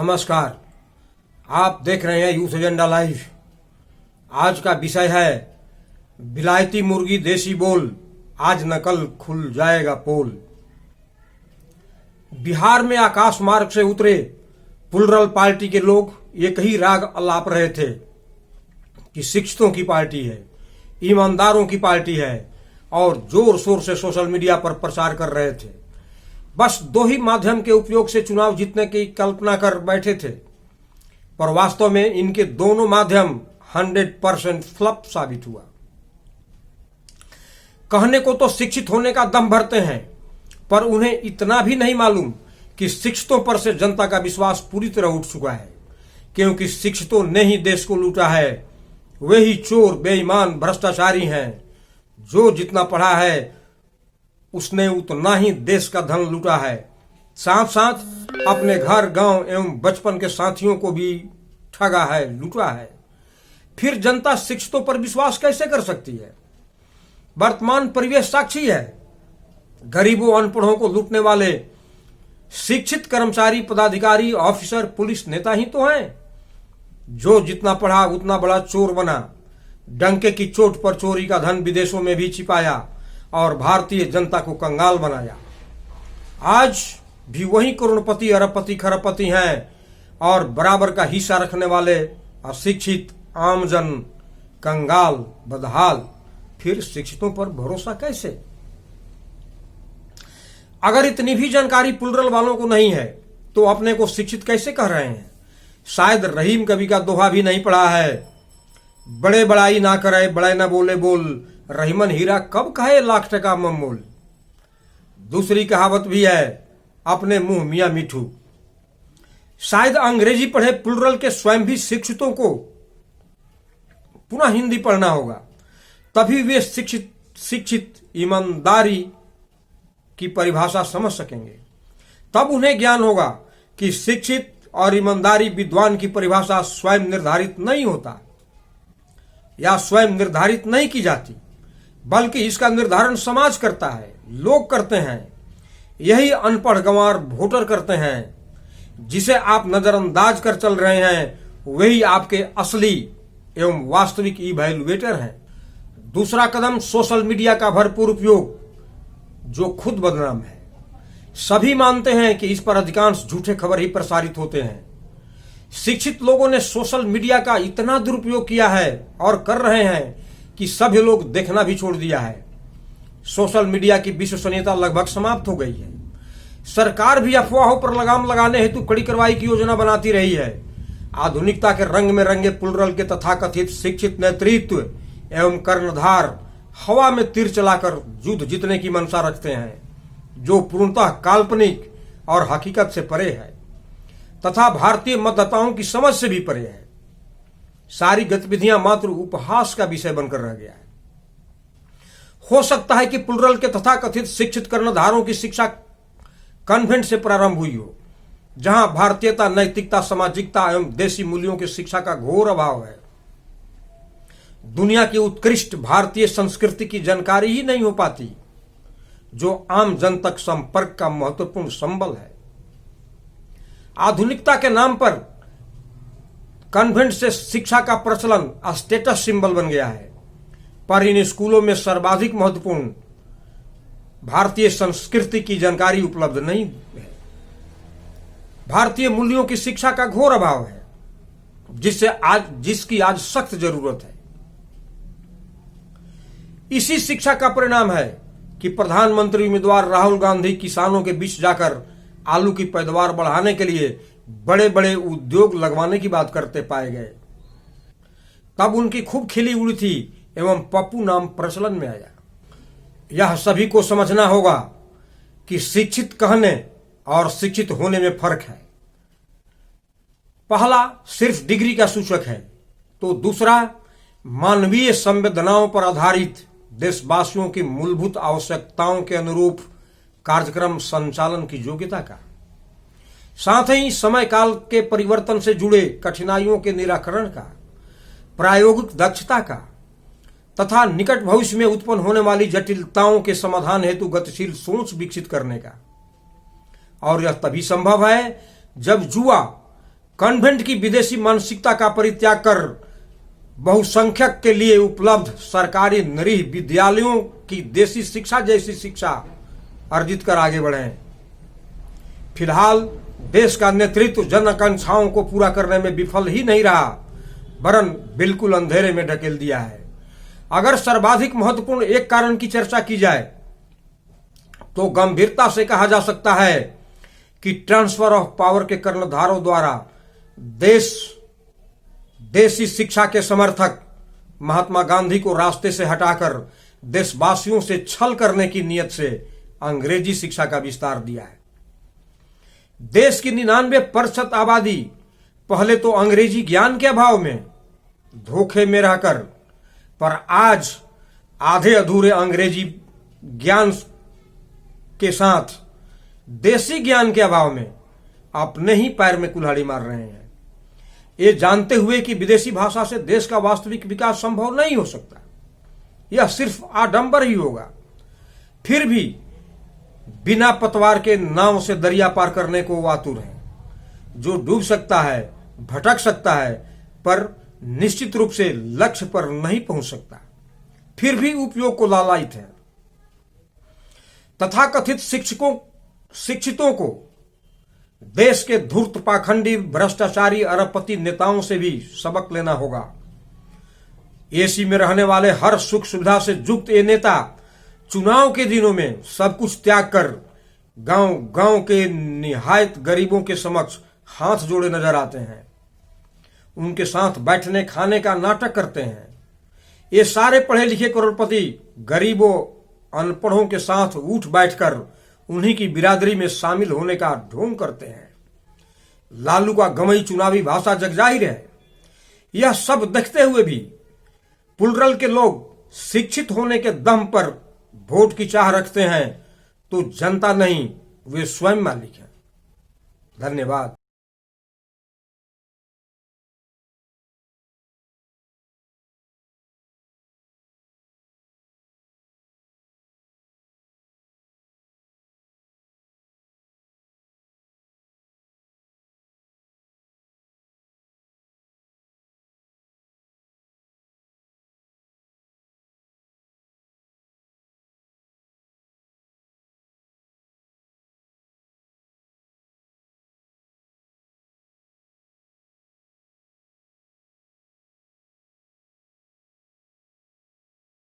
नमस्कार। आप देख रहे हैं यूथ एजेंडा लाइव। आज का विषय है विलायती मुर्गी देसी बोल, आज न कल खुल जाएगा पोल। बिहार में आकाश मार्ग से उतरे प्लुरल पार्टी के लोग एक ही राग अलाप रहे थे कि शिक्षितों की पार्टी है, ईमानदारों की पार्टी है, और जोर शोर से सोशल मीडिया पर प्रचार कर रहे थे। बस दो ही माध्यम के उपयोग से चुनाव जीतने की कल्पना कर बैठे थे, पर वास्तव में इनके दोनों माध्यम 100% फ्लॉप साबित हुआ। कहने को तो शिक्षित होने का दम भरते हैं, पर उन्हें इतना भी नहीं मालूम कि शिक्षितों पर से जनता का विश्वास पूरी तरह उठ चुका है, क्योंकि शिक्षितों ने ही देश को लूटा है। वे ही चोर, बेईमान, भ्रष्टाचारी हैं। जो जितना पढ़ा है उसने उतना ही देश का धन लूटा है, साथ साथ अपने घर, गांव एवं बचपन के साथियों को भी ठगा है, लूटा है। फिर जनता शिक्षितों पर विश्वास कैसे कर सकती है? वर्तमान परिवेश साक्षी है। गरीबों, अनपढ़ों को लूटने वाले शिक्षित कर्मचारी, पदाधिकारी, ऑफिसर, पुलिस नेता ही तो हैं। जो जितना पढ़ा उतना बड़ा चोर बना, डंके की चोट पर चोरी का धन विदेशों में भी छिपाया और भारतीय जनता को कंगाल बनाया। आज भी वही करोड़पति, अरबपति, खरबपति हैं, और बराबर का हिस्सा रखने वाले अशिक्षित आमजन कंगाल, बदहाल। फिर शिक्षितों पर भरोसा कैसे? अगर इतनी भी जानकारी प्लुरल वालों को नहीं है तो अपने को शिक्षित कैसे कह रहे हैं? शायद रहीम कवि का दोहा भी नहीं पढ़ा है, बड़े बड़ाई ना करे, बड़े न बोले बोल, रहीमन हीरा कब कहे लाख टका ममोल। दूसरी कहावत भी है, अपने मुंह मियां मिठू। शायद अंग्रेजी पढ़े प्लुरल के स्वयं भी शिक्षितों को पुनः हिंदी पढ़ना होगा, तभी वे शिक्षित ईमानदारी की परिभाषा समझ सकेंगे। तब उन्हें ज्ञान होगा कि शिक्षित और ईमानदारी विद्वान की परिभाषा स्वयं निर्धारित नहीं होता या स्वयं निर्धारित नहीं की जाती, बल्कि इसका निर्धारण समाज करता है, लोग करते हैं। यही अनपढ़ गंवार वोटर करते हैं। जिसे आप नजरअंदाज कर चल रहे हैं वही आपके असली एवं वास्तविक इवैल्यूएटर हैं। दूसरा कदम, सोशल मीडिया का भरपूर उपयोग, जो खुद बदनाम है। सभी मानते हैं कि इस पर अधिकांश झूठे खबर ही प्रसारित होते हैं। शिक्षित लोगों ने सोशल मीडिया का इतना दुरुपयोग किया है और कर रहे हैं कि सभी लोग देखना भी छोड़ दिया है। सोशल मीडिया की विश्वसनीयता लगभग समाप्त हो गई है। सरकार भी अफवाहों पर लगाम लगाने हेतु कड़ी कार्रवाई की योजना बनाती रही है। आधुनिकता के रंग में रंगे प्लुरल के तथाकथित शिक्षित नेतृत्व एवं कर्णधार हवा में तीर चलाकर युद्ध जीतने की मंशा रखते हैं, जो पूर्णतः काल्पनिक और हकीकत से परे है तथा भारतीय मतदाताओं की समझ से भी परे है। सारी गतिविधियां मात्र उपहास का विषय बनकर रह गया है। हो सकता है कि प्लुरल के तथाकथित शिक्षित कर्णधारों की शिक्षा कॉन्वेंट से प्रारंभ हुई हो, जहां भारतीयता, नैतिकता, सामाजिकता एवं देशी मूल्यों की शिक्षा का घोर अभाव है। दुनिया की उत्कृष्ट भारतीय संस्कृति की जानकारी ही नहीं हो पाती, जो आम जन तक संपर्क का महत्वपूर्ण संबल है। आधुनिकता के नाम पर कॉन्वेंट से शिक्षा का प्रचलन स्टेटस सिंबल बन गया है, पर इन स्कूलों में सर्वाधिक महत्वपूर्ण भारतीय संस्कृति की जानकारी उपलब्ध नहीं है। भारतीय मूल्यों की शिक्षा का घोर अभाव है, जिसकी आज सख्त जरूरत है। इसी शिक्षा का परिणाम है कि प्रधानमंत्री उम्मीदवार राहुल गांधी किसानों के बीच जाकर आलू की पैदावार बढ़ाने के लिए बड़े बड़े उद्योग लगवाने की बात करते पाए गए। तब उनकी खूब खिली उड़ी थी एवं पप्पू नाम प्रचलन में आया। यह सभी को समझना होगा कि शिक्षित कहने और शिक्षित होने में फर्क है। पहला सिर्फ डिग्री का सूचक है, तो दूसरा मानवीय संवेदनाओं पर आधारित देशवासियों की मूलभूत आवश्यकताओं के अनुरूप कार्यक्रम संचालन की योग्यता का, साथ ही समय काल के परिवर्तन से जुड़े कठिनाइयों के निराकरण का, प्रायोगिक दक्षता का तथा निकट भविष्य में उत्पन्न होने वाली जटिलताओं के समाधान हेतु गतिशील सोच विकसित करने का। और यह तभी संभव है जब युवा कॉन्वेंट की विदेशी मानसिकता का परित्याग कर बहुसंख्यक के लिए उपलब्ध सरकारी निरीह विद्यालयों की देसी शिक्षा जैसी शिक्षा अर्जित कर आगे बढ़े। फिलहाल देश का नेतृत्व जन आकांक्षाओं को पूरा करने में विफल ही नहीं रहा, वरन बिल्कुल अंधेरे में ढकेल दिया है। अगर सर्वाधिक महत्वपूर्ण एक कारण की चर्चा की जाए तो गंभीरता से कहा जा सकता है कि ट्रांसफर ऑफ पावर के कर्णधारों द्वारा देसी शिक्षा के समर्थक महात्मा गांधी को रास्ते से हटाकर देशवासियों से छल करने की नीयत से अंग्रेजी शिक्षा का विस्तार दिया है। देश की 99% आबादी पहले तो अंग्रेजी ज्ञान के अभाव में धोखे में रहकर, पर आज आधे अधूरे अंग्रेजी ज्ञान के साथ देसी ज्ञान के अभाव में अपने ही पैर में कुल्हाड़ी मार रहे हैं, ये जानते हुए कि विदेशी भाषा से देश का वास्तविक विकास संभव नहीं हो सकता, यह सिर्फ आडंबर ही होगा। फिर भी बिना पतवार के नाव से दरिया पार करने को वो आतुर हैं। जो डूब सकता है, भटक सकता है, पर निश्चित रूप से लक्ष्य पर नहीं पहुंच सकता, फिर भी उपयोग को लालायित है। तथाकथित शिक्षितों को देश के धूर्त पाखंडी भ्रष्टाचारी अरबपति नेताओं से भी सबक लेना होगा। एसी में रहने वाले हर सुख सुविधा से युक्त ये नेता चुनाव के दिनों में सब कुछ त्याग कर गांव गांव के निहायत गरीबों के समक्ष हाथ जोड़े नजर आते हैं, उनके साथ बैठने खाने का नाटक करते हैं। ये सारे पढ़े लिखे करोड़पति गरीबों अनपढ़ों के साथ उठ बैठकर उन्हीं की बिरादरी में शामिल होने का ढोंग करते हैं। लालू का गमई चुनावी भाषा जगजाहिर है। यह सब देखते हुए भी पुलरल के लोग शिक्षित होने के दम पर वोट की चाह रखते हैं, तो जनता नहीं, वे स्वयं मालिक हैं। धन्यवाद।